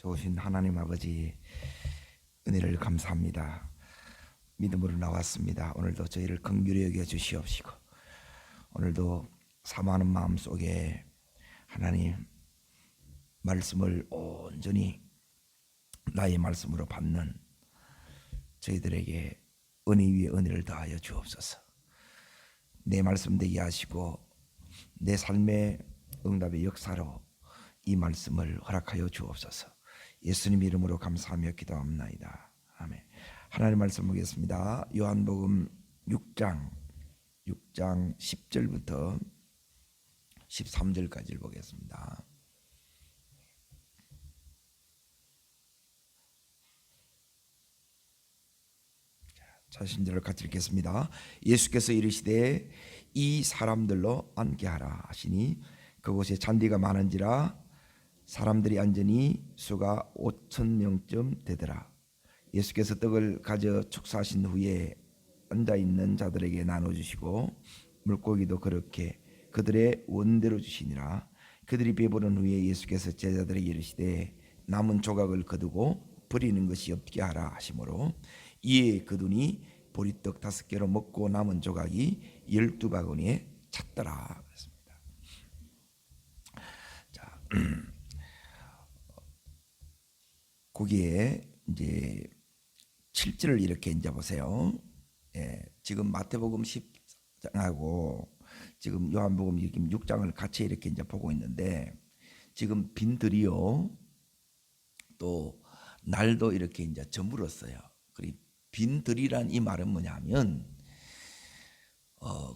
좋으신 하나님 아버지 은혜를 감사합니다. 믿음으로 나왔습니다. 오늘도 저희를 긍휼히 여겨 주시옵시고 오늘도 사모하는 마음 속에 하나님 말씀을 온전히 나의 말씀으로 받는 저희들에게 은혜 위에 은혜를 더하여 주옵소서. 내 말씀 되게 하시고 내 삶의 응답의 역사로 이 말씀을 허락하여 주옵소서. 예수님 이름으로 감사하며 기도합나이다. 아멘. 하나님 말씀 보겠습니다. 요한복음 6장 10절부터 13절까지를 보겠습니다. 자신들을 같이 읽겠습니다. 예수께서 이르시되 이 사람들로 앉게 하라 하시니 그곳에 잔디가 많은지라 사람들이 앉으니 수가 5,000명쯤 되더라. 예수께서 떡을 가져 축사하신 후에 앉아있는 자들에게 나눠주시고 물고기도 그렇게 그들의 원대로 주시니라. 그들이 배부른 후에 예수께서 제자들에게 이르시되 남은 조각을 거두고 버리는 것이 없게 하라 하시므로 이에 거두니 보리떡 5개로 먹고 남은 조각이 12바구니에 찼더라. 그랬습니다. 자, 거기에 이제 7절을 이렇게 이제 보세요. 예, 지금 마태복음 10장하고 지금 요한복음 6장을 같이 이렇게 이제 보고 있는데 지금 빈들이요 또 날도 이렇게 이제 저물었어요. 그리고 빈들이란 이 말은 뭐냐면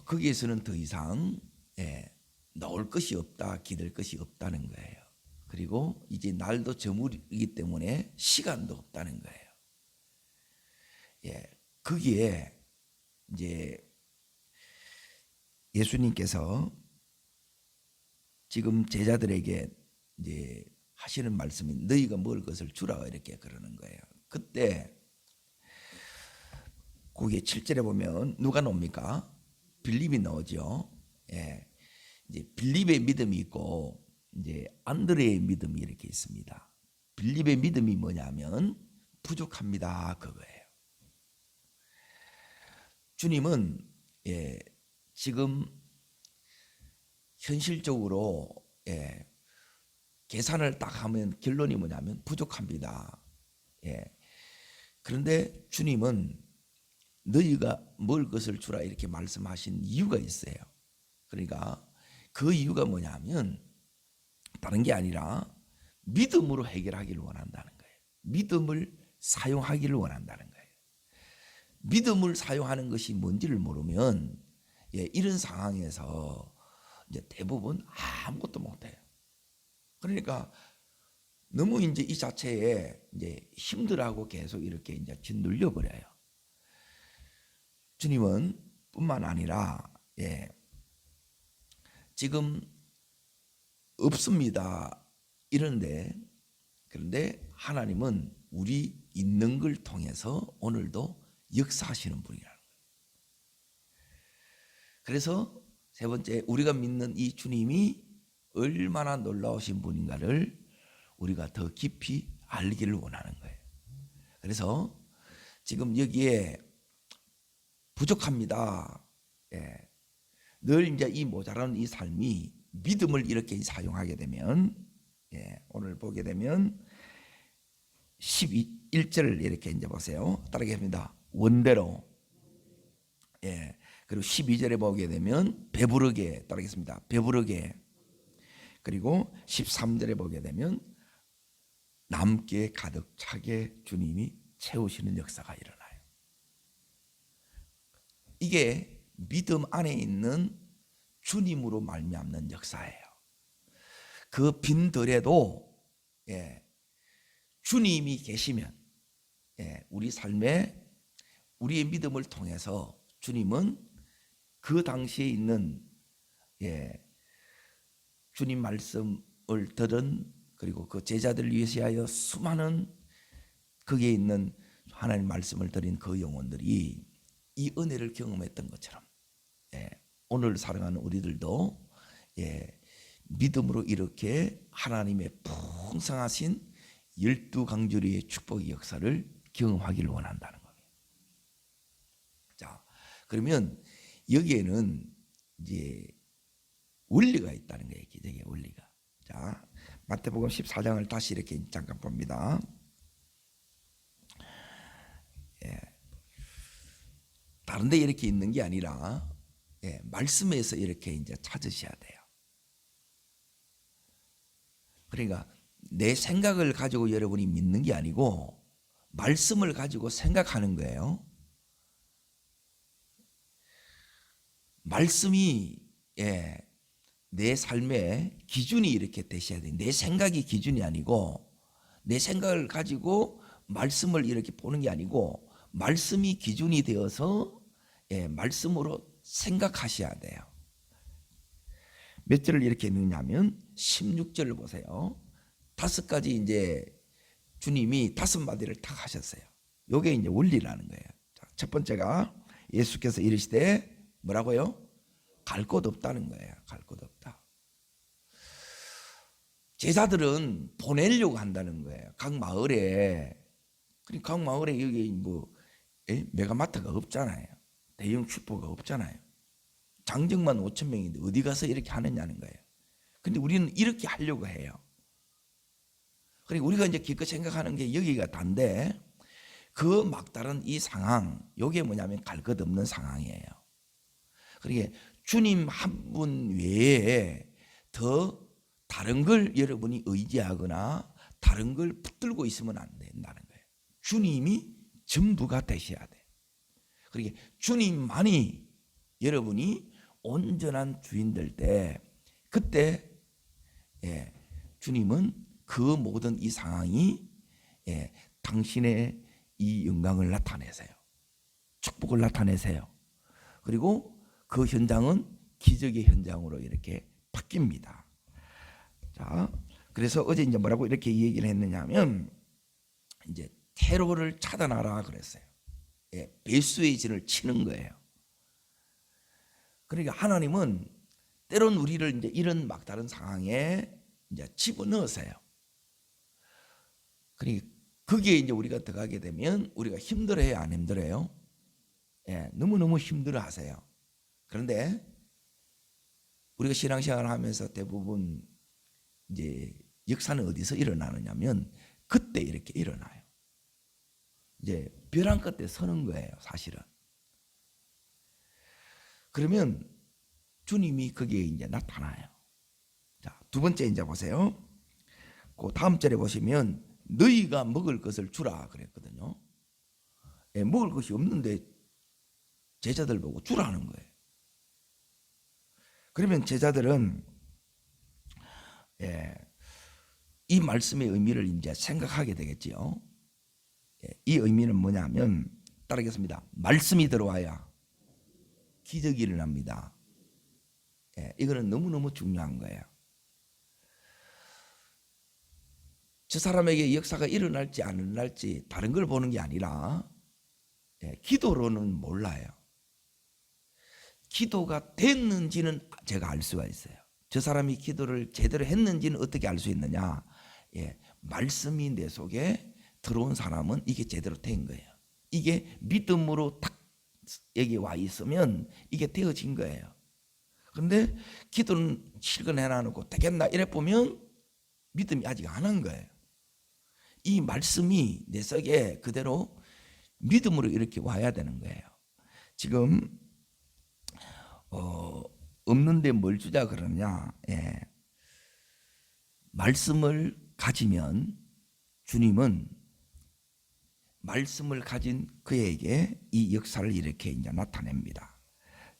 거기에서는 더 이상 나올 것이 없다, 기댈 것이 없다는 거예요. 그리고 이제 날도 저물이기 때문에 시간도 없다는 거예요. 거기에 이제 예수님께서 지금 제자들에게 이제 하시는 말씀이 너희가 먹을 것을 주라 이렇게 그러는 거예요. 그때 거기에 7절에 보면 누가 나옵니까? 빌립이 나오죠. 이제 빌립의 믿음이 있고 이제 안드레의 믿음이 이렇게 있습니다. 빌립의 믿음이 뭐냐면 부족합니다 그거예요. 주님은 지금 현실적으로 계산을 딱 하면 결론이 뭐냐면 부족합니다. 그런데 주님은 너희가 먹을 것을 주라 이렇게 말씀하신 이유가 있어요. 그러니까 그 이유가 뭐냐면 다른 게 아니라 믿음으로 해결하기를 원한다는 거예요. 믿음을 사용하기를 원한다는 거예요. 믿음을 사용하는 것이 뭔지를 모르면 이런 상황에서 이제 대부분 아무것도 못해요. 그러니까 너무 이제 이 자체에 이제 힘들하고 계속 이렇게 이제 짓눌려 버려요. 주님은 뿐만 아니라 지금 없습니다 이런데 그런데 하나님은 우리 있는 걸 통해서 오늘도 역사하시는 분이라는 거예요. 그래서 세 번째 우리가 믿는 이 주님이 얼마나 놀라우신 분인가를 우리가 더 깊이 알기를 원하는 거예요. 그래서 지금 여기에 부족합니다. 늘 이제 이 모자라는 이 삶이 믿음을 이렇게 사용하게 되면 오늘 보게 되면 11절을 이렇게 이제 보세요. 따라하겠습니다. 원대로. 그리고 12절에 보게 되면 배부르게 따라하겠습니다. 배부르게. 그리고 13절에 보게 되면 남게 가득 차게 주님이 채우시는 역사가 일어나요. 이게 믿음 안에 있는 주님으로 말미암는 역사예요. 그 빈들에도 주님이 계시면 우리 삶에 우리의 믿음을 통해서 주님은 그 당시에 있는 주님 말씀을 들은 그리고 그 제자들을 위하여 수많은 거기에 있는 하나님 말씀을 드린 그 영혼들이 이 은혜를 경험했던 것처럼 오늘 사랑하는 우리들도 믿음으로 이렇게 하나님의 풍성하신 12강조리의 축복의 역사를 경험하기를 원한다는 거예요. 자, 그러면 여기에는 이제 원리가 있다는 거예요. 기적의 원리가. 자, 마태복음 14장을 다시 이렇게 잠깐 봅니다. 예. 다른 데 이렇게 있는 게 아니라 말씀에서 이렇게 이제 찾으셔야 돼요. 그러니까 내 생각을 가지고 여러분이 믿는 게 아니고 말씀을 가지고 생각하는 거예요. 말씀이 내 삶의 기준이 이렇게 되셔야 돼요. 내 생각이 기준이 아니고 내 생각을 가지고 말씀을 이렇게 보는 게 아니고 말씀이 기준이 되어서 말씀으로 생각하셔야 돼요. 몇 절을 이렇게 읽느냐면 16절을 보세요. 5가지 이제 주님이 5마디를 딱 하셨어요. 요게 이제 원리라는 거예요. 첫 번째가 예수께서 이르시되 뭐라고요? 갈 곳 없다는 거예요. 갈 곳 없다. 제자들은 보내려고 한다는 거예요. 각 마을에. 그러니까 각 마을에 여기 뭐 메가마트가 없잖아요. 대형 슈퍼가 없잖아요. 장정만 5,000명인데 어디 가서 이렇게 하느냐는 거예요. 근데 우리는 이렇게 하려고 해요. 그러니까 우리가 이제 기껏 생각하는 게 여기가 단데 그 막다른 이 상황, 이게 뭐냐면 갈 것 없는 상황이에요. 그러니까 주님 한 분 외에 더 다른 걸 여러분이 의지하거나 다른 걸 붙들고 있으면 안 된다는 거예요. 주님이 전부가 되셔야 돼. 그러니까 주님만이 여러분이 온전한 주인 될 때 그때 주님은 그 모든 이 상황이 당신의 이 영광을 나타내세요. 축복을 나타내세요. 그리고 그 현장은 기적의 현장으로 이렇게 바뀝니다. 자, 그래서 어제 이제 뭐라고 이렇게 얘기를 했느냐면 이제 테러를 차단하라 그랬어요. 배수의 진을 치는 거예요. 그러니까 하나님은 때론 우리를 이제 이런 막다른 상황에 이제 집어넣으세요. 그러니까 거기에 이제 우리가 들어가게 되면 우리가 힘들어해요, 안 힘들어요? 너무너무 힘들어하세요. 그런데 우리가 신앙생활을 하면서 대부분 이제 역사는 어디서 일어나느냐면 그때 이렇게 일어나요. 이제 벼랑 끝에 서는 거예요, 사실은. 그러면 주님이 거기에 이제 나타나요. 자, 두 번째 이제 보세요. 그 다음 절에 보시면 너희가 먹을 것을 주라 그랬거든요. 먹을 것이 없는데 제자들 보고 주라는 거예요. 그러면 제자들은 이 말씀의 의미를 이제 생각하게 되겠지요. 이 의미는 뭐냐면 따르겠습니다. 말씀이 들어와야 기적이 일어납니다. 이거는 너무너무 중요한 거예요. 저 사람에게 역사가 일어날지 안 일어날지 다른 걸 보는 게 아니라 기도로는 몰라요. 기도가 됐는지는 제가 알 수가 있어요. 저 사람이 기도를 제대로 했는지는 어떻게 알 수 있느냐? 말씀이 내 속에 들어온 사람은 이게 제대로 된 거예요. 이게 믿음으로 딱 여기 와 있으면 이게 되어진 거예요. 그런데 기도는 실컷 해놔놓고 되겠나 이래 보면 믿음이 아직 안 한 거예요. 이 말씀이 내 속에 그대로 믿음으로 이렇게 와야 되는 거예요. 지금 없는데 뭘 주자 그러냐? 말씀을 가지면 주님은 말씀을 가진 그에게 이 역사를 이렇게 이제 나타냅니다.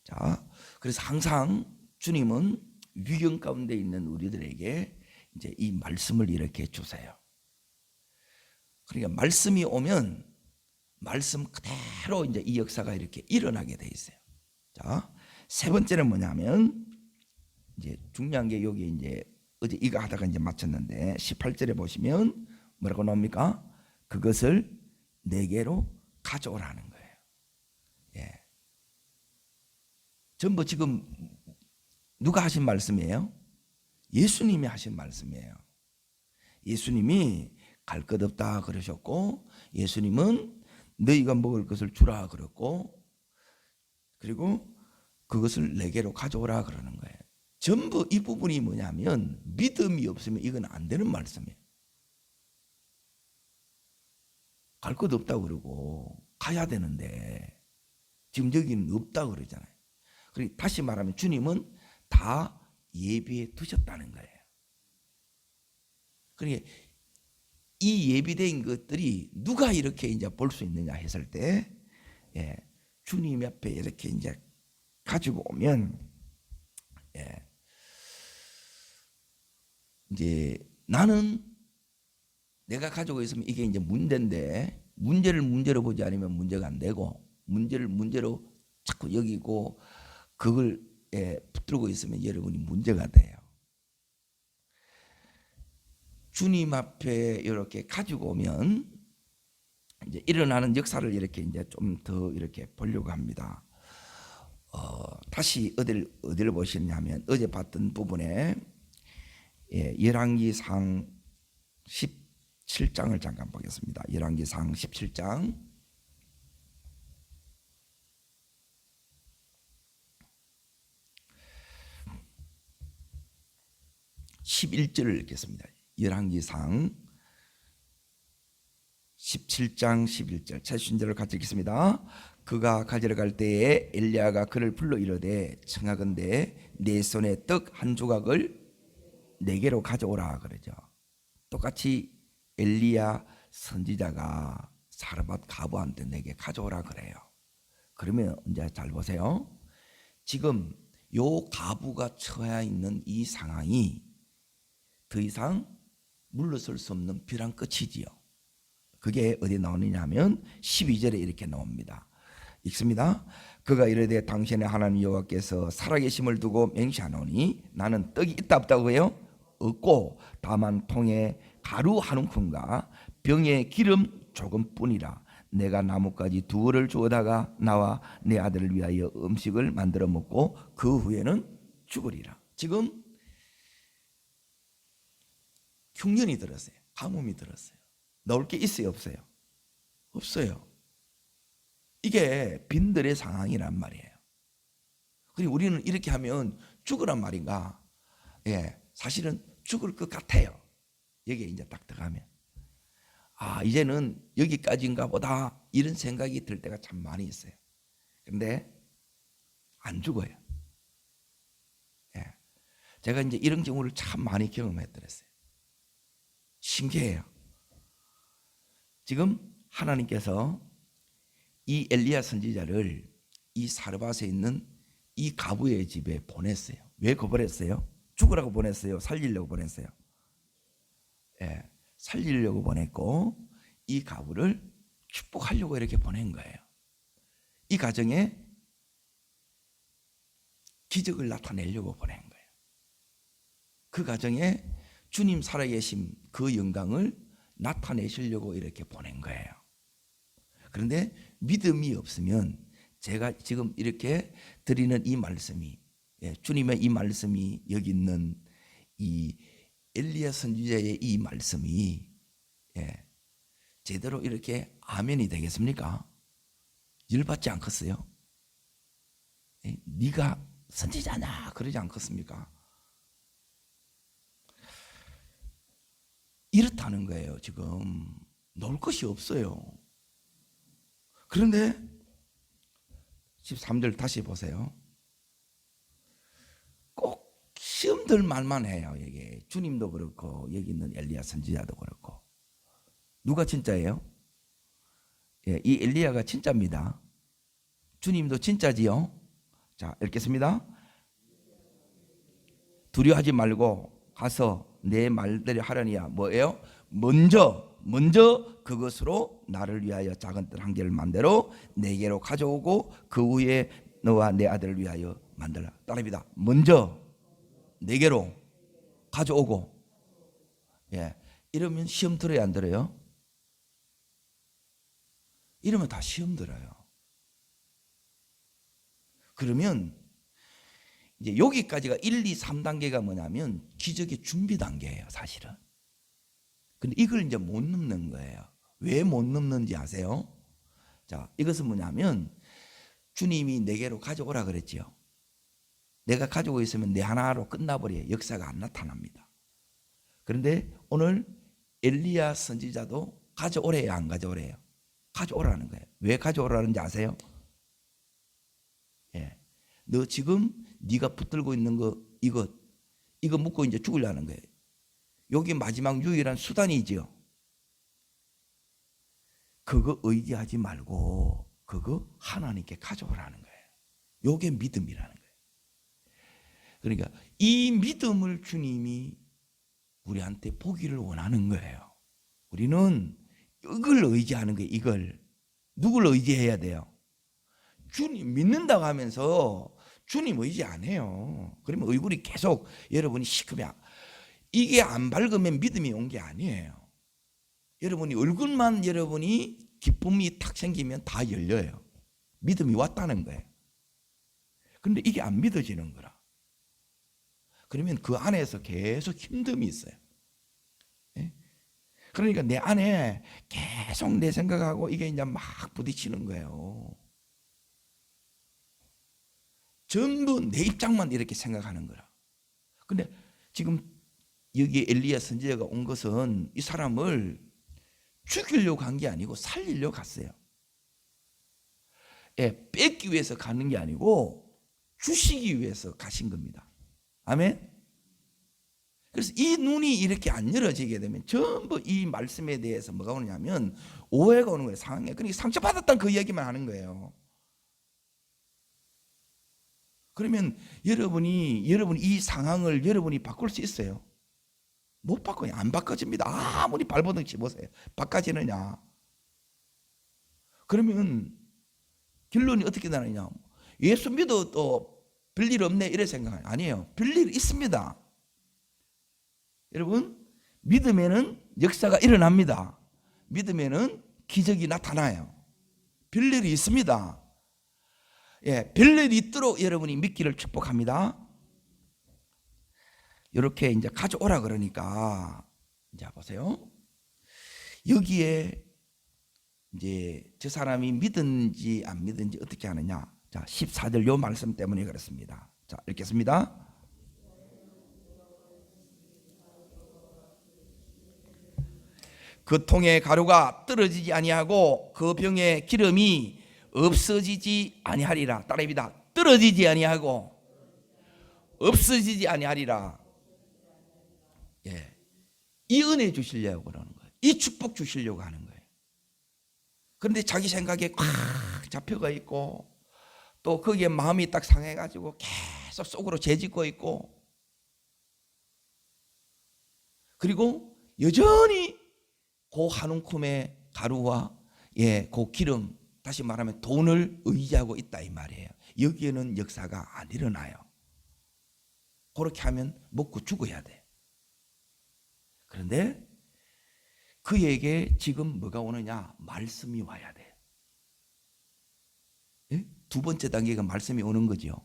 자, 그래서 항상 주님은 위경 가운데 있는 우리들에게 이제 이 말씀을 이렇게 주세요. 그러니까 말씀이 오면 말씀 그대로 이제 이 역사가 이렇게 일어나게 돼 있어요. 자, 세 번째는 뭐냐면 이제 중요한 게 여기 이제 어제 이거 하다가 이제 마쳤는데 18절에 보시면 뭐라고 나옵니까? 그것을 내게로 가져오라는 거예요. 전부 지금 누가 하신 말씀이에요? 예수님이 하신 말씀이에요. 예수님이 갈 것 없다 그러셨고, 예수님은 너희가 먹을 것을 주라 그랬고, 그리고 그것을 내게로 가져오라 그러는 거예요. 전부 이 부분이 뭐냐면 믿음이 없으면 이건 안 되는 말씀이에요. 갈 것 없다고 그러고 가야 되는데 지금 여기는 없다고 그러잖아요. 그리고 다시 말하면 주님은 다 예비해 두셨다는 거예요. 그러니까 이 예비된 것들이 누가 이렇게 이제 볼 수 있느냐 했을 때, 주님 앞에 이렇게 이제 가지고 오면, 이제 나는 내가 가지고 있으면 이게 이제 문제인데, 문제를 문제로 보지 않으면 문제가 안 되고, 문제를 문제로 자꾸 여기고 그걸 붙들고 있으면 여러분이 문제가 돼요. 주님 앞에 이렇게 가지고 오면 이제 일어나는 역사를 이렇게 이제 좀 더 이렇게 보려고 합니다. 다시 어디를 보시냐면 어제 봤던 부분에 열왕기상 17장을 잠깐 보겠습니다. 열왕기상 17장 11절을 읽겠습니다. 열왕기상 17장 11절 최순절을 같이 읽겠습니다. 그가 가지러 갈 때에 엘리야가 그를 불러 이르되 청하건대 내 손에 떡 한 조각을 내게로 가져오라 그러죠. 똑같이 엘리야 선지자가 사르밧 가부한테 내게 가져오라 그래요. 그러면 이제 잘 보세요. 지금 요 가부가 처해 있는 이 상황이 더 이상 물러설 수 없는 벼랑 끝이지요. 그게 어디 나오느냐 하면 12절에 이렇게 나옵니다. 읽습니다. 그가 이르되 당신의 하나님 여호와께서 살아계심을 두고 맹세하노니 나는 떡이 있다 없다고 해요? 없고 다만 통에 가루 한 움큼과 병에 기름 조금뿐이라. 내가 나뭇가지 두어를 주어다가 나와 내 아들을 위하여 음식을 만들어 먹고 그 후에는 죽으리라. 지금 흉년이 들었어요. 가뭄이 들었어요. 넣을 게 있어요 없어요? 없어요. 이게 빈들의 상황이란 말이에요. 그리고 우리는 이렇게 하면 죽으란 말인가? 사실은 죽을 것 같아요. 여기에 이제 딱 들어가면 이제는 여기까지인가 보다 이런 생각이 들 때가 참 많이 있어요. 근데 안 죽어요. 제가 이제 이런 경우를 참 많이 경험했더랬어요. 신기해요. 지금 하나님께서 이 엘리야 선지자를 이 사르밧에 있는 이 가부의 집에 보냈어요. 왜 보냈어요? 죽으라고 보냈어요? 살리려고 보냈어요? 살리려고 보냈고 이 가부를 축복하려고 이렇게 보낸 거예요. 이 가정에 기적을 나타내려고 보낸 거예요. 그 가정에 주님 살아계심 그 영광을 나타내시려고 이렇게 보낸 거예요. 그런데 믿음이 없으면 제가 지금 이렇게 드리는 이 말씀이 주님의 이 말씀이 여기 있는 이 엘리야 선지자의 이 말씀이 제대로 이렇게 아멘이 되겠습니까? 열받지 않겠어요? 네가 선지자냐 그러지 않겠습니까? 이렇다는 거예요. 지금 놓을 것이 없어요. 그런데 13절 다시 보세요. 꼭 시험들 말만 해요. 이게 주님도 그렇고 여기 있는 엘리야 선지자도 그렇고. 누가 진짜예요? 이 엘리야가 진짜입니다. 주님도 진짜지요. 자, 읽겠습니다. 두려워하지 말고 가서 내 말대로 하려니야. 뭐예요? 먼저 그것으로 나를 위하여 작은 뜰 한 개를 만들어 내게로 가져오고 그 후에 너와 내 아들을 위하여 만들라. 따라합니다. 먼저 내게로 가져오고. 이러면 시험 들어야 안 들어요? 이러면 다 시험 들어요. 그러면 이제 여기까지가 1, 2, 3단계가 뭐냐면 기적의 준비 단계예요, 사실은. 근데 이걸 이제 못 넘는 거예요. 왜 못 넘는지 아세요? 자, 이것은 뭐냐면 주님이 내게로 가져오라 그랬지요. 내가 가지고 있으면 내 하나로 끝나버려요. 역사가 안 나타납니다. 그런데 오늘 엘리야 선지자도 가져오래요, 안 가져오래요? 가져오라는 거예요. 왜 가져오라는지 아세요? 예, 너 지금 네가 붙들고 있는 거 이거 묻고 이제 죽으려는 거예요. 여기 마지막 유일한 수단이지요. 그거 의지하지 말고 그거 하나님께 가져오라는 거예요. 요게 믿음이라는 거예요. 그러니까 이 믿음을 주님이 우리한테 보기를 원하는 거예요. 우리는 이걸 의지하는 거예요. 이걸. 누굴 의지해야 돼요? 주님 믿는다고 하면서 주님 의지 안 해요. 그러면 얼굴이 계속 여러분이 시커매. 이게 안 밝으면 믿음이 온 게 아니에요. 여러분이 얼굴만 여러분이 기쁨이 탁 생기면 다 열려요. 믿음이 왔다는 거예요. 그런데 이게 안 믿어지는 거라. 그러면 그 안에서 계속 힘듦이 있어요. 예? 그러니까 내 안에 계속 내 생각하고 이게 이제 막 부딪히는 거예요. 전부 내 입장만 이렇게 생각하는 거라. 근데 지금 여기 엘리야 선지자가 온 것은 이 사람을 죽이려고 한 게 아니고 살리려고 갔어요. 예, 뺏기 위해서 가는 게 아니고 주시기 위해서 가신 겁니다. 아멘. 그래서 이 눈이 이렇게 안 열어지게 되면 전부 이 말씀에 대해서 뭐가 오느냐면 오해가 오는 거예요. 상황에. 그러니까 상처받았다는 그 이야기만 하는 거예요. 그러면 여러분이 이 상황을 여러분이 바꿀 수 있어요? 못 바꿔요. 안 바꿔집니다. 아무리 발버둥 쳐보세요. 바꿔지느냐? 그러면 결론이 어떻게 나느냐? 예수 믿어도 별일 없네 이래 생각 아니에요. 별일 있습니다. 여러분 믿음에는 역사가 일어납니다. 믿음에는 기적이 나타나요. 별일이 있습니다. 예, 별일이 있도록 여러분이 믿기를 축복합니다. 이렇게 이제 가져오라 그러니까 이제 보세요. 여기에 이제 저 사람이 믿은지 안 믿은지 어떻게 하느냐? 자, 14절 요 말씀 때문에 그렇습니다. 자, 읽겠습니다. 그 통의 가루가 떨어지지 아니하고 그 병의 기름이 없어지지 아니하리라. 따라합니다. 떨어지지 아니하고 없어지지 아니하리라. 예, 이 은혜 주시려고 그러는 거예요. 이 축복 주시려고 하는 거예요. 그런데 자기 생각에 꽉 잡혀가 있고 또 거기에 마음이 딱 상해가지고 계속 속으로 죄짓고 있고 그리고 여전히 그 한 움큼의 가루와 그 기름 다시 말하면 돈을 의지하고 있다 이 말이에요. 여기에는 역사가 안 일어나요. 그렇게 하면 먹고 죽어야 돼. 그런데 그에게 지금 뭐가 오느냐? 말씀이 와야 돼. 예? 두 번째 단계가 말씀이 오는 거죠.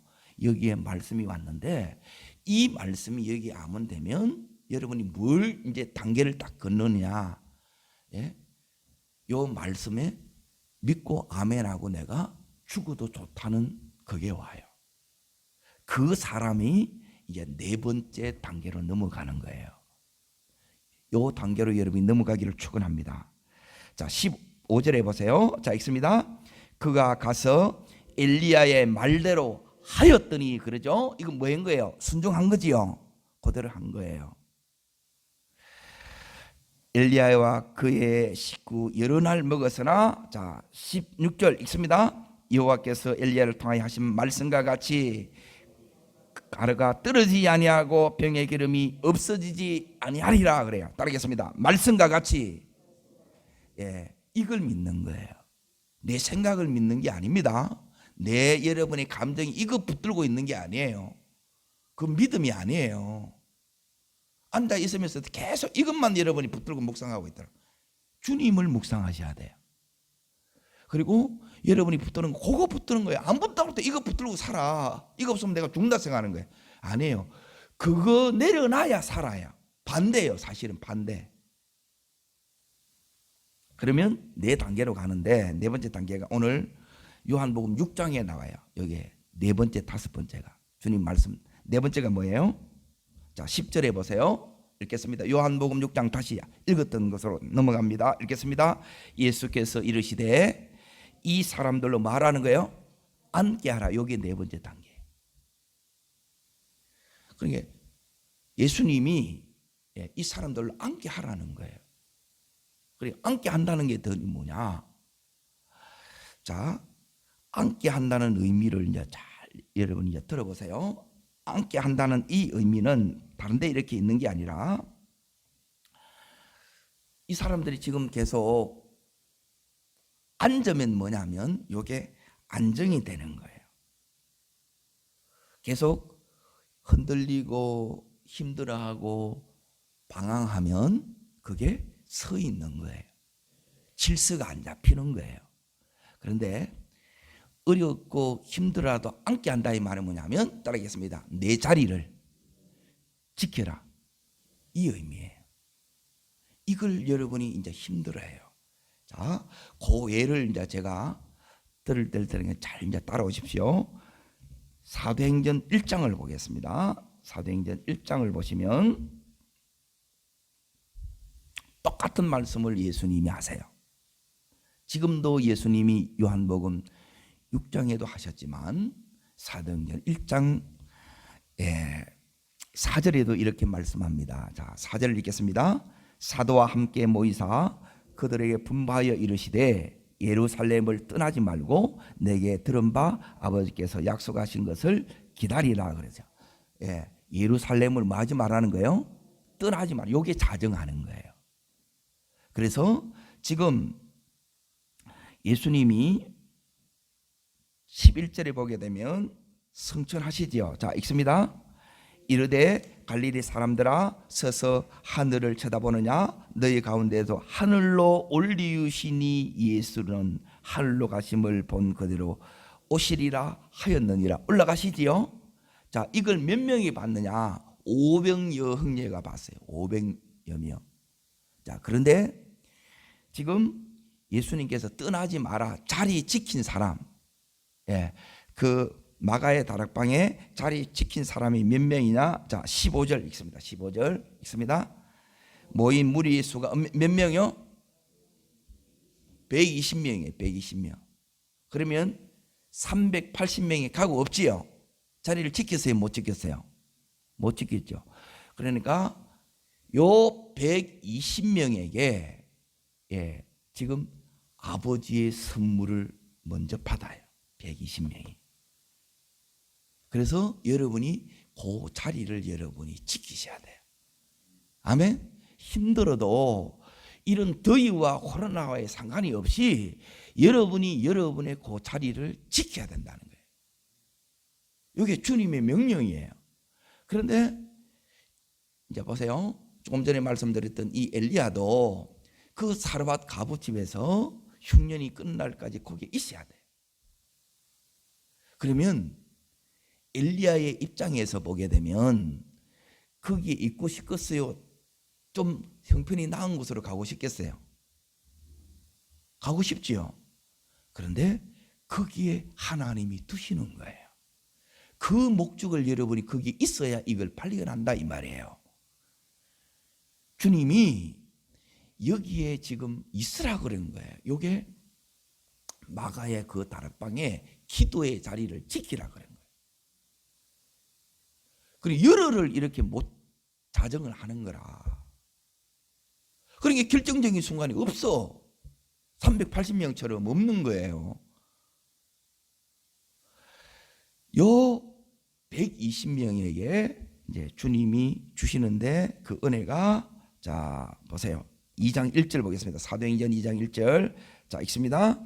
여기에 말씀이 왔는데 이 말씀이 여기 아면 되면 여러분이 뭘 이제 단계를 딱 건너냐? 예? 요 말씀에 믿고 아멘하고 내가 죽어도 좋다는 그게 와요. 그 사람이 이제 네 번째 단계로 넘어가는 거예요. 요 단계로 여러분이 넘어가기를 축원합니다. 자, 15절에 보세요. 자, 읽습니다. 그가 가서 엘리야의 말대로 하였더니 그러죠. 이건 뭐인 거예요? 순종한 거지요. 그대로 한 거예요. 엘리야와 그의 식구 여러 날 먹었으나 자 16절 읽습니다. 여호와께서 엘리야를 통하여 하신 말씀과 같이 가루가 떨어지지 아니하고 병의 기름이 없어지지 아니하리라 그래요. 따르겠습니다. 말씀과 같이 예, 이걸 믿는 거예요. 내 생각을 믿는 게 아닙니다. 내 여러분의 감정이 이거 붙들고 있는 게 아니에요. 그 믿음이 아니에요. 앉아 있으면서 계속 이것만 여러분이 붙들고 묵상하고 있더라. 주님을 묵상하셔야 돼요. 그리고 여러분이 붙드는 거 그거 붙드는 거예요. 안 붙다고 또 이거 붙들고 살아. 이거 없으면 내가 죽는다 생각하는 거예요. 아니에요. 그거 내려놔야 살아요. 반대예요. 사실은 반대. 그러면 네 단계로 가는데 네 번째 단계가 오늘 요한복음 6장에 나와요. 여기에 네 번째, 다섯 번째가 주님 말씀. 네 번째가 뭐예요? 자, 10절에 보세요. 읽겠습니다. 요한복음 6장 다시 읽었던 것으로 넘어갑니다. 읽겠습니다. 예수께서 이르시되 이 사람들로 말하는 거예요. 앉게 하라. 여기 네 번째 단계. 그러니까 예수님이 이 사람들로 앉게 하라는 거예요. 그리고 앉게 한다는 게 더 뭐냐? 자, 앉게 한다는 의미를 이제 잘 여러분 이제 들어보세요. 앉게 한다는 이 의미는 다른데 이렇게 있는 게 아니라 이 사람들이 지금 계속 앉으면 뭐냐면 이게 안정이 되는 거예요. 계속 흔들리고 힘들어하고 방황하면 그게 서 있는 거예요. 질서가 안 잡히는 거예요. 그런데 어렵고 힘들어도 앉게 한다 이 말은 뭐냐면 따라하겠습니다. 내 자리를 지켜라 이 의미예요. 이걸 여러분이 이제 힘들어해요. 자, 그 예를 이제 제가 들을 테니까 잘 이제 따라오십시오. 사도행전 1장을 보겠습니다. 사도행전 1장을 보시면 똑같은 말씀을 예수님이 하세요. 지금도 예수님이 요한복음 6장에도 하셨지만 사도행전 1장 4절에도 이렇게 말씀합니다. 자, 4절을 읽겠습니다. 사도와 함께 모이사 그들에게 분부하여 이르시되 예루살렘을 떠나지 말고 내게 들은 바 아버지께서 약속하신 것을 기다리라 그러죠. 예루살렘을 뭐 하지 말라는 거예요? 떠나지 말라. 이게 자정하는 거예요. 그래서 지금 예수님이 11절에 보게 되면 성천하시지요. 자, 읽습니다. 이르되 갈릴리 사람들아 서서 하늘을 쳐다보느냐 너희 가운데서 하늘로 올리우시니 예수는 하늘로 가심을 본 그대로 오시리라 하였느니라. 올라가시지요. 자, 이걸 몇 명이 봤느냐? 500여 형제가 봤어요. 500여 명. 자, 그런데 지금 예수님께서 떠나지 마라 자리 지킨 사람, 그 마가의 다락방에 자리 지킨 사람이 몇 명이냐? 자, 15절 읽습니다. 15절 읽습니다. 모인 무리 수가 몇 명이요? 120명이에요. 120명. 그러면 380명이 가고 없지요. 자리를 지켰어요? 못 지켰어요? 못 지켰죠. 그러니까 요 120명에게 지금 아버지의 선물을 먼저 받아요. 120명이. 그래서 여러분이 그 자리를 여러분이 지키셔야 돼요. 아멘. 힘들어도 이런 더위와 코로나와의 상관이 없이 여러분이 여러분의 그 자리를 지켜야 된다는 거예요. 이게 주님의 명령이에요. 그런데 이제 보세요. 조금 전에 말씀드렸던 이 엘리야도 그 사르밧 가부집에서 흉년이 끝날까지 거기에 있어야 돼요. 그러면 엘리야의 입장에서 보게 되면 거기에 있고 싶겠어요? 좀 형편이 나은 곳으로 가고 싶겠어요? 가고 싶지요. 그런데 거기에 하나님이 두시는 거예요. 그 목적을 여러분이 거기에 있어야 이걸 발견한다 이 말이에요. 주님이 여기에 지금 있으라 그런 거예요. 이게 마가의 그 다락방에 기도의 자리를 지키라 그런 거예요. 그리고 열흘을 이렇게 못 자정을 하는 거라. 그러니까 결정적인 순간이 없어. 380명처럼 없는 거예요. 요 120명에게 이제 주님이 주시는데 그 은혜가, 자 보세요. 2장 1절 보겠습니다. 사도행전 2장 1절. 자, 읽습니다.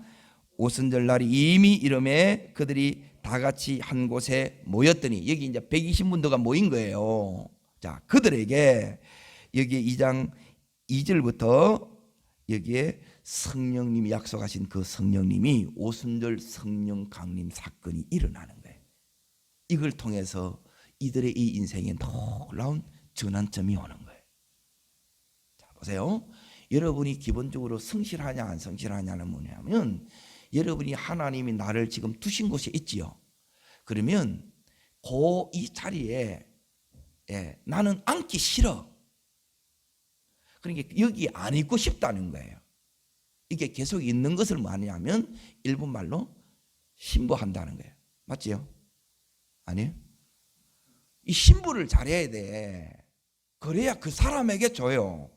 오순절 날이 이미 이름에 그들이 다 같이 한 곳에 모였더니, 여기 이제 120문도가 모인 거예요. 자, 그들에게 여기 2장 2절부터 여기에 성령님이 약속하신 그 성령님이 오순절 성령 강림 사건이 일어나는 거예요. 이걸 통해서 이들의 이 인생에 놀라운 전환점이 오는 거예요. 자, 보세요. 여러분이 기본적으로 성실하냐 안 성실하냐는 뭐냐면 여러분이 하나님이 나를 지금 두신 곳에 있지요. 그러면 이 자리에 나는 앉기 싫어. 그러니까 여기 안 있고 싶다는 거예요. 이게 계속 있는 것을 뭐하냐면 일본 말로 신부한다는 거예요. 맞지요? 아니에요? 이 신부를 잘해야 돼. 그래야 그 사람에게 줘요.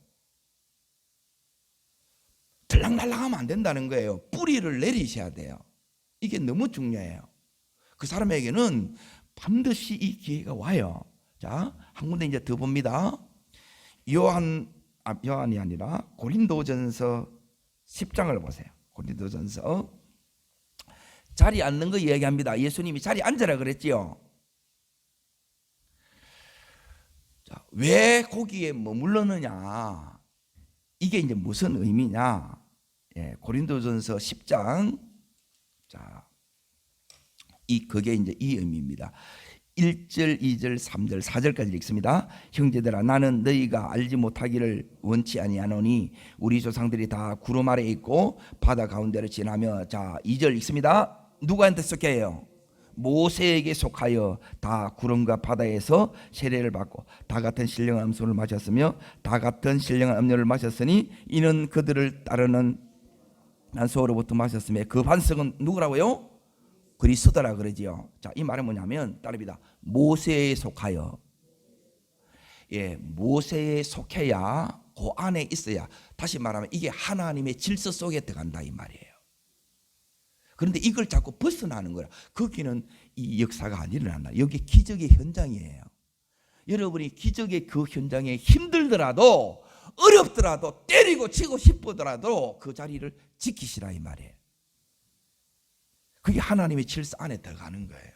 들락날락하면 안 된다는 거예요. 뿌리를 내리셔야 돼요. 이게 너무 중요해요. 그 사람에게는 반드시 이 기회가 와요. 자, 한 군데 이제 더 봅니다. 요한이 아니라 고린도전서 10장을 보세요. 고린도전서. 자리 앉는 거 이야기합니다. 예수님이 자리 앉으라 그랬지요. 자, 왜 거기에 머물렀느냐? 이게 이제 무슨 의미냐? 고린도전서 10장. 자, 그게 이제 이 의미입니다. 1절, 2절, 3절, 4절까지 읽습니다. 형제들아, 나는 너희가 알지 못하기를 원치 아니하노니 우리 조상들이 다 구름 아래 있고 바다 가운데를 지나며. 자, 2절 읽습니다. 누구한테 속해요? 모세에게 속하여 다 구름과 바다에서 세례를 받고 다 같은 신령한 음료를 마셨으며 다 같은 신령한 음료를 마셨으니 이는 그들을 따르는 난소로부터 마셨으며 그 반석은 누구라고요? 그리스도라 그러지요. 자, 이 말은 뭐냐면 따릅니다. 모세에 속하여. 모세에 속해야 그 안에 있어야, 다시 말하면 이게 하나님의 질서 속에 들어간다 이 말이에요. 그런데 이걸 자꾸 벗어나는 거라. 거기는 이 역사가 안 일어난다. 여기 기적의 현장이에요. 여러분이 기적의 그 현장에 힘들더라도 어렵더라도 때리고 치고 싶더라도 그 자리를 지키시라 이 말이에요. 그게 하나님의 질서 안에 들어가는 거예요.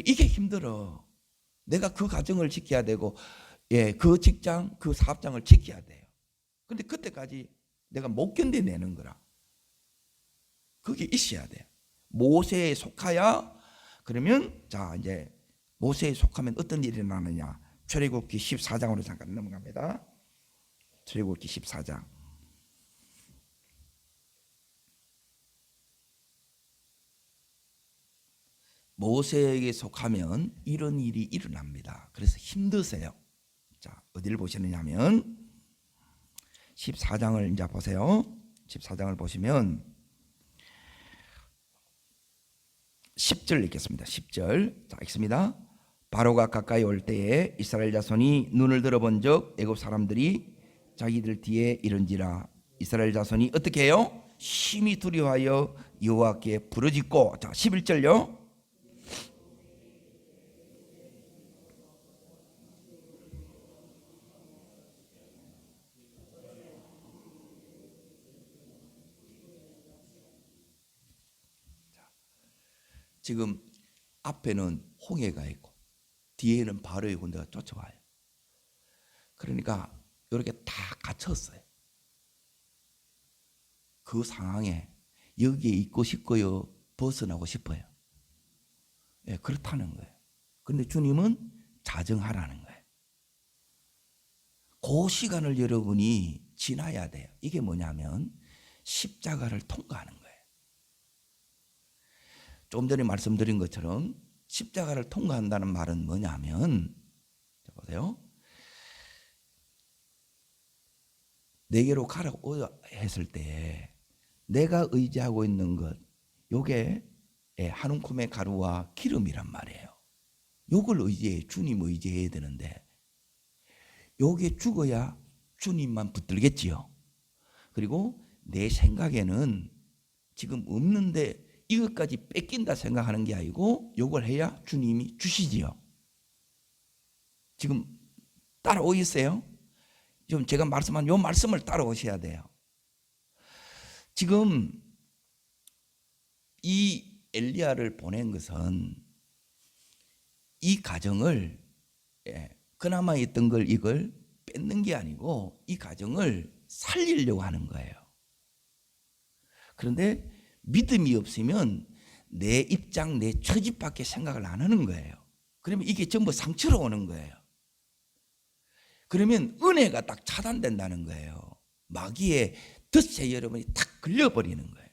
이게 힘들어. 내가 그 가정을 지켜야 되고, 그 직장, 그 사업장을 지켜야 돼요. 그런데 그때까지 내가 못 견뎌내는 거라. 그게 있어야 돼요. 모세에 속하야. 그러면 자, 이제 모세에 속하면 어떤 일이 일어나느냐? 출애굽기 14장으로 잠깐 넘어갑니다. 출애굽기 14장. 모세에게 속하면 이런 일이 일어납니다. 그래서 힘드세요. 자, 어디를 보시느냐면 14장을 이제 보세요. 14장을 보시면 10절 읽겠습니다. 10절. 자, 읽습니다. 바로가 가까이 올 때에 이스라엘 자손이 눈을 들어본 적 애굽 사람들이 자기들 뒤에 이른지라. 이스라엘 자손이 어떻게 해요? 심히 두려워하여 여호와께 부르짖고. 자, 11절요. 지금 앞에는 홍해가 있고 뒤에는 바로의 군대가 쫓아와요. 그러니까 이렇게 다 갇혔어요. 그 상황에 여기에 있고 싶고요, 벗어나고 싶어요. 그렇다는 거예요. 그런데 주님은 자정하라는 거예요. 그 시간을 여러분이 지나야 돼요. 이게 뭐냐면 십자가를 통과하는 거예요. 조금 전에 말씀드린 것처럼 십자가를 통과한다는 말은 뭐냐면, 보세요. 내게로 가라고 했을 때 내가 의지하고 있는 것, 요게 한 움큼의 가루와 기름이란 말이에요. 요걸 주님 의지해야 되는데 요게 죽어야 주님만 붙들겠지요. 그리고 내 생각에는 지금 없는데 이것까지 뺏긴다 생각하는 게 아니고 요걸 해야 주님이 주시지요. 지금 따라오겠어요? 지금 제가 말씀한 요 말씀을 따라오셔야 돼요. 지금 이 엘리야를 보낸 것은 이 가정을, 그나마 있던 걸 이걸 뺏는 게 아니고 이 가정을 살리려고 하는 거예요. 그런데 믿음이 없으면 내 입장, 내 처지밖에 생각을 안 하는 거예요. 그러면 이게 전부 상처로 오는 거예요. 그러면 은혜가 딱 차단된다는 거예요. 마귀의 덫에 여러분이 탁 걸려버리는 거예요.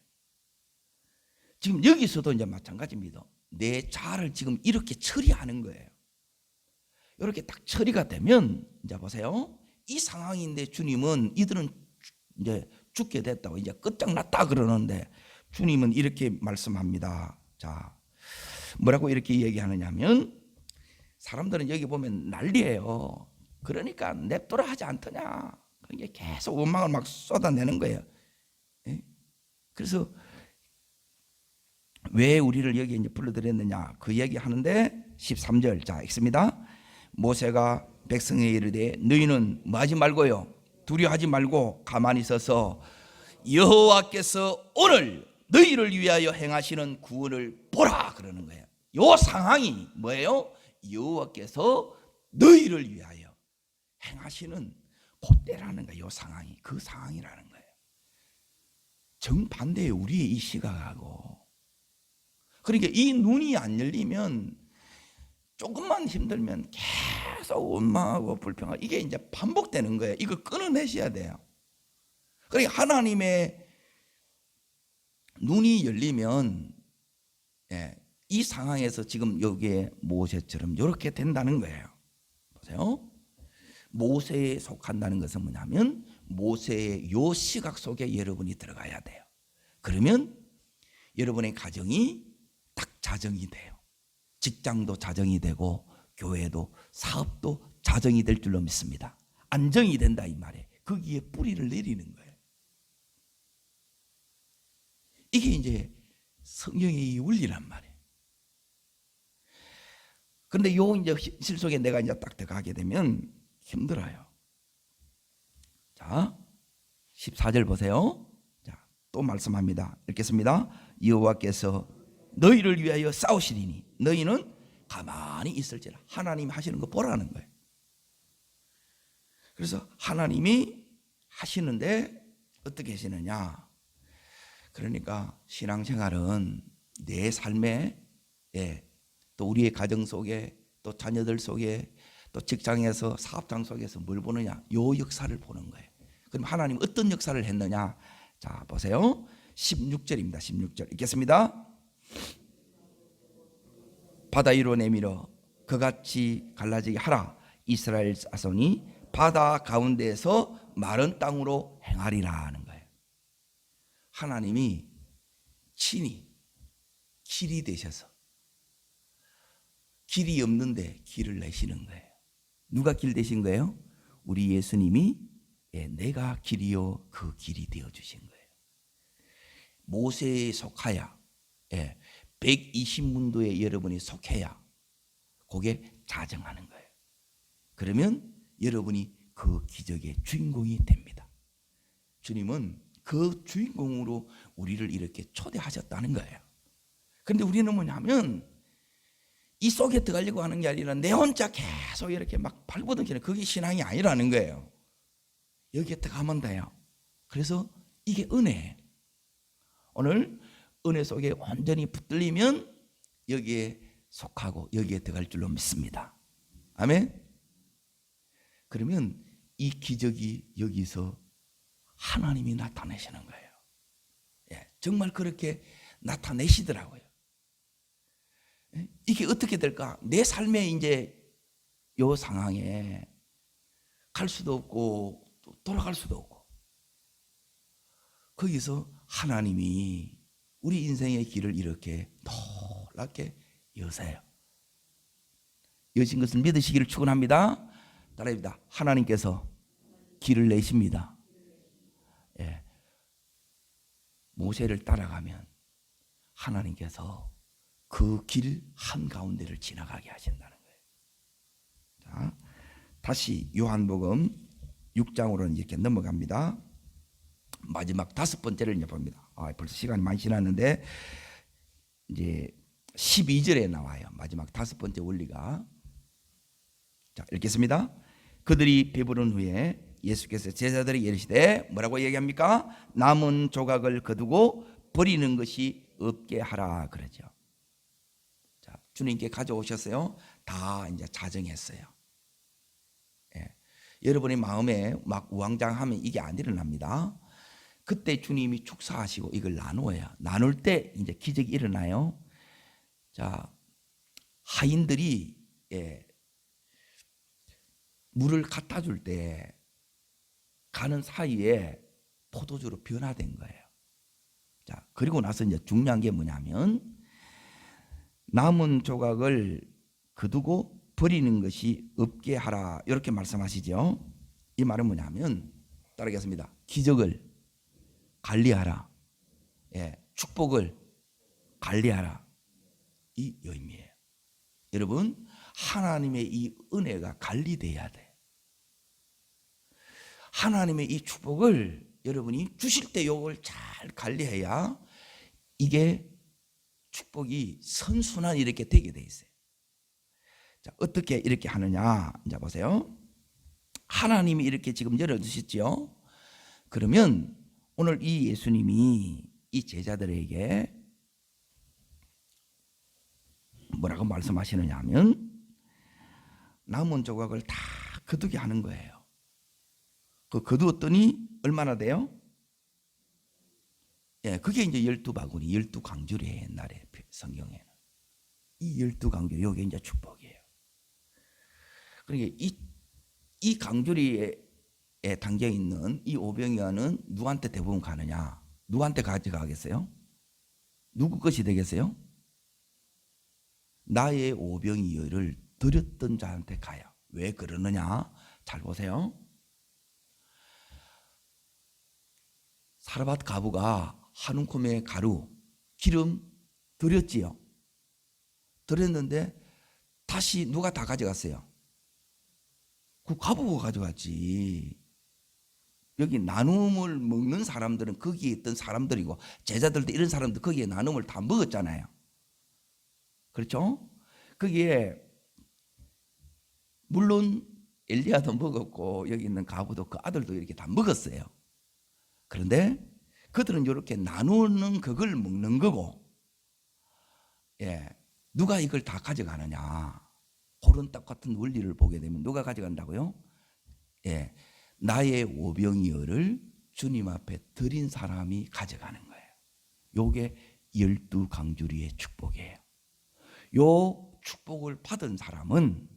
지금 여기서도 이제 마찬가지입니다. 내 자아를 지금 이렇게 처리하는 거예요. 이렇게 딱 처리가 되면 이제 보세요. 이 상황인데 주님은 이들은 이제 죽게 됐다고 이제 끝장났다 그러는데 주님은 이렇게 말씀합니다. 자, 뭐라고 이렇게 얘기하느냐면 사람들은 여기 보면 난리예요. 그러니까 냅둬라 하지 않더냐. 그게 계속 원망을 막 쏟아내는 거예요. 그래서 왜 우리를 여기 이제 불러들였느냐 그 얘기 하는데 13절 자 읽습니다. 모세가 백성에 이르되 너희는 뭐 하지 말고요 두려워하지 말고 가만히 서서 여호와께서 오늘 너희를 위하여 행하시는 구원을 보라 그러는 거예요. 이 상황이 뭐예요? 여호와께서 너희를 위하여 행하시는 그때라는 거예요. 이 상황이 그 상황이라는 거예요. 정반대의 우리의 이 시각하고 그러니까 이 눈이 안 열리면 조금만 힘들면 계속 원망하고 불평하고 이게 이제 반복되는 거예요. 이거 끊어내셔야 돼요. 그러니까 하나님의 눈이 열리면 이 상황에서 지금 여기에 모세처럼 이렇게 된다는 거예요. 보세요. 모세에 속한다는 것은 뭐냐면 모세의 요 시각 속에 여러분이 들어가야 돼요. 그러면 여러분의 가정이 딱 자정이 돼요. 직장도 자정이 되고 교회도 사업도 자정이 될 줄로 믿습니다. 안정이 된다 이 말이에요. 거기에 뿌리를 내리는 거예요. 이게 이제 성경의 원리란 말이에요. 그런데 요 이제 실 속에 내가 이제 딱 들어가게 되면 힘들어요. 자, 14절 보세요. 자, 또 말씀합니다. 읽겠습니다. 여호와께서 너희를 위하여 싸우시리니 너희는 가만히 있을지라. 하나님이 하시는 거 보라는 거예요. 그래서 하나님이 하시는데 어떻게 하시느냐. 그러니까 신앙생활은 내 삶에 또 우리의 가정 속에 또 자녀들 속에 또 직장에서 사업장 속에서 뭘 보느냐. 요 역사를 보는 거예요. 그럼 하나님 어떤 역사를 했느냐. 자 보세요. 16절입니다. 16절 읽겠습니다. 바다 위로 내밀어 그같이 갈라지게 하라. 이스라엘 자손이 바다 가운데에서 마른 땅으로 행하리라 하는 거예요. 하나님이 친히 길이 되셔서 길이 없는데 길을 내시는 거예요. 누가 길 되신 거예요? 우리 예수님이 내가 길이요 그 길이 되어주신 거예요. 모세에 속하여 120문도에 여러분이 속해야 그게 자정하는 거예요. 그러면 여러분이 그 기적의 주인공이 됩니다. 주님은 그 주인공으로 우리를 이렇게 초대하셨다는 거예요. 그런데 우리는 뭐냐면 이 속에 들어가려고 하는 게 아니라 내 혼자 계속 이렇게 막 발버둥키는 그게 신앙이 아니라는 거예요. 여기에 들어가면 돼요. 그래서 이게 은혜예요. 오늘 은혜 속에 완전히 붙들리면 여기에 속하고 여기에 들어갈 줄로 믿습니다. 아멘. 그러면 이 기적이 여기서 하나님이 나타내시는 거예요. 정말 그렇게 나타내시더라고요. 이게 어떻게 될까? 내 삶에 이제 요 상황에 갈 수도 없고 또 돌아갈 수도 없고 거기서 하나님이 우리 인생의 길을 이렇게 놀랍게 여세요. 여신 것을 믿으시기를 축원합니다. 따라합니다. 하나님께서 길을 내십니다. 모세를 따라가면 하나님께서 그 길 한가운데를 지나가게 하신다는 거예요. 자, 다시 요한복음 6장으로는 이렇게 넘어갑니다. 마지막 5번째를 이제 봅니다. 벌써 시간이 많이 지났는데 이제 12절에 나와요. 마지막 5번째 원리가. 자, 읽겠습니다. 그들이 배부른 후에 예수께서 제자들에게 이르시되 뭐라고 얘기합니까? 남은 조각을 거두고 버리는 것이 없게 하라 그러죠. 자, 주님께 가져오셨어요. 다 이제 자정했어요. 여러분의 마음에 막 우왕좌왕하면 이게 안 일어납니다. 그때 주님이 축사하시고 이걸 나누어요. 나눌 때 이제 기적이 일어나요. 자, 하인들이 물을 갖다 줄 때 가는 사이에 포도주로 변화된 거예요. 자, 그리고 나서 이제 중요한 게 뭐냐면 남은 조각을 거두고 버리는 것이 없게 하라. 이렇게 말씀하시죠. 이 말은 뭐냐면 따르겠습니다. 기적을 관리하라. 축복을 관리하라. 이 의미예요. 여러분, 하나님의 이 은혜가 관리돼야 돼. 하나님의 이 축복을 여러분이 주실 때 이걸 잘 관리해야 이게 축복이 선순환 이렇게 되게 돼 있어요. 자, 어떻게 이렇게 하느냐? 이제 보세요. 하나님이 이렇게 지금 열어주셨죠. 그러면 오늘 이 예수님이 이 제자들에게 뭐라고 말씀하시느냐 하면 남은 조각을 다 거두게 하는 거예요. 그 거두었더니 얼마나 돼요? 그게 이제 12바구니, 12강줄이에요. 옛날에 성경에는. 이 12강줄, 이게 이제 축복이에요. 그러니까 이 강줄이에 담겨 있는 이 오병이어는 누구한테 대부분 가느냐? 누구한테 가져가겠어요? 누구 것이 되겠어요? 나의 오병이어를 드렸던 자한테 가요. 왜 그러느냐? 잘 보세요. 사르밧 가부가 한 움큼의 가루, 기름 드렸지요. 드렸는데 다시 누가 다 가져갔어요? 그 가부가 가져갔지. 여기 나눔을 먹는 사람들은 거기에 있던 사람들이고 제자들도 이런 사람들 거기에 나눔을 다 먹었잖아요. 그렇죠? 거기에 물론 엘리야도 먹었고 여기 있는 가부도 그 아들도 이렇게 다 먹었어요. 그런데 그들은 이렇게 나누는 그걸 먹는 거고, 누가 이걸 다 가져가느냐? 그런 똑같은 원리를 보게 되면 누가 가져간다고요? 나의 오병이어를 주님 앞에 드린 사람이 가져가는 거예요. 요게 12강주리의 축복이에요. 요 축복을 받은 사람은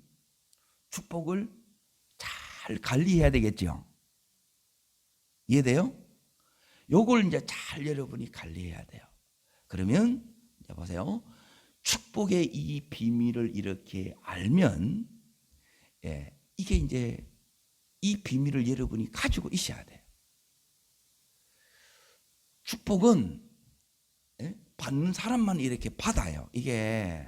축복을 잘 관리해야 되겠죠. 이해돼요? 요걸 이제 잘 여러분이 관리해야 돼요. 그러면 이제 보세요. 축복의 이 비밀을 이렇게 알면 이게 이제 이 비밀을 여러분이 가지고 있어야 돼요. 축복은 받는 사람만 이렇게 받아요. 이게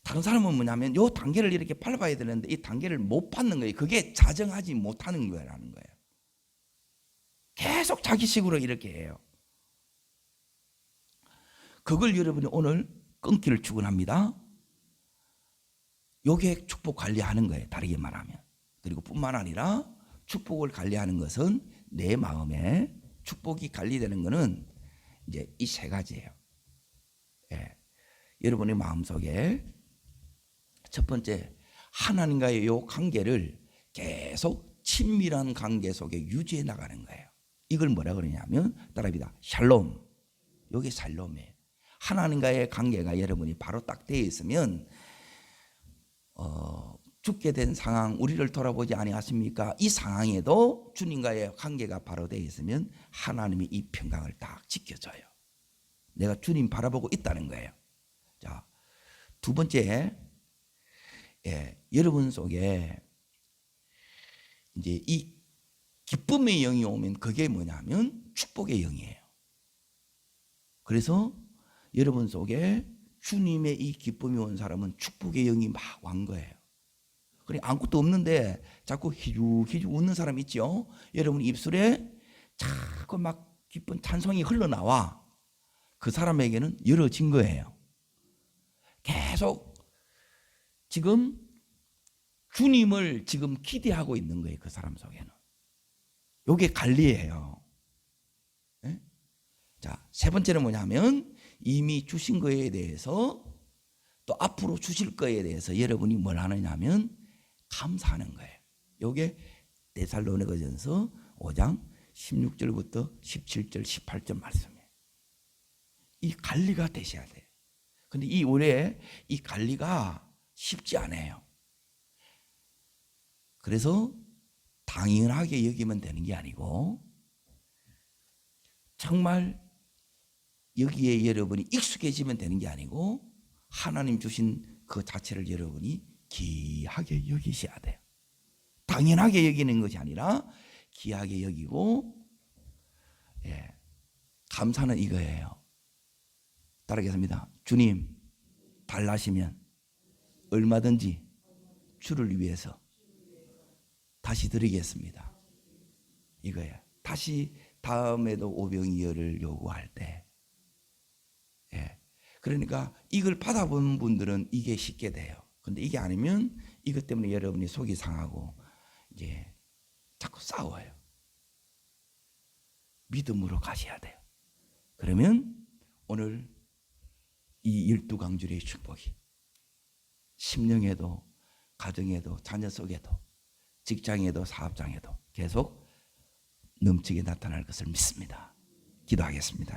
다른 사람은 뭐냐면 요 단계를 이렇게 밟아야 되는데 이 단계를 못 받는 거예요. 그게 자정하지 못하는 거라는 거예요. 계속 자기식으로 이렇게 해요. 그걸 여러분이 오늘 끊기를 축원합니다. 요게 축복 관리하는 거예요. 다르게 말하면. 그리고 뿐만 아니라 축복을 관리하는 것은 내 마음에 축복이 관리되는 것은 이제 이 세 가지예요. 여러분의 마음속에 첫 번째 하나님과의 요 관계를 계속 친밀한 관계 속에 유지해 나가는 거예요. 이걸 뭐라 그러냐면 따라합니다. 샬롬. 이게 샬롬이에요. 하나님과의 관계가 여러분이 바로 딱 되어 있으면 죽게 된 상황 우리를 돌아보지 아니하십니까? 이 상황에도 주님과의 관계가 바로 되어 있으면 하나님이 이 평강을 딱 지켜줘요. 내가 주님 바라보고 있다는 거예요. 자, 두 번째, 여러분 속에 이제 이 기쁨의 영이 오면 그게 뭐냐면 축복의 영이에요. 그래서 여러분 속에 주님의 이 기쁨이 온 사람은 축복의 영이 막 완 거예요. 그래 아무것도 없는데 자꾸 희죽희죽 웃는 사람 있죠. 여러분 입술에 자꾸 막 기쁜 찬송이 흘러나와. 그 사람에게는 열어진 거예요. 계속 지금 주님을 지금 기대하고 있는 거예요. 그 사람 속에는. 요게 관리예요. 자, 세 번째는 뭐냐면 이미 주신 거에 대해서 또 앞으로 주실 거에 대해서 여러분이 뭘 하느냐면 감사하는 거예요. 요게 데살로니가전서 5장 16절부터 17절 18절 말씀이에요. 이 관리가 되셔야 돼요. 근데 이 올해 이 관리가 쉽지 않아요. 그래서 당연하게 여기면 되는 게 아니고 정말 여기에 여러분이 익숙해지면 되는 게 아니고 하나님 주신 그 자체를 여러분이 귀하게 여기셔야 돼요. 당연하게 여기는 것이 아니라 귀하게 여기고, 감사는 이거예요. 따르겠습니다. 주님, 달라시면 얼마든지 주를 위해서 다시 드리겠습니다. 이거예요. 다시 다음에도 오병이어를 요구할 때, 그러니까 이걸 받아본 분들은 이게 쉽게 돼요. 근데 이게 아니면 이것 때문에 여러분이 속이 상하고 이제 자꾸 싸워요. 믿음으로 가셔야 돼요. 그러면 오늘 이 12강줄의 축복이 심령에도 가정에도 자녀 속에도 직장에도 사업장에도 계속 넘치게 나타날 것을 믿습니다. 기도하겠습니다.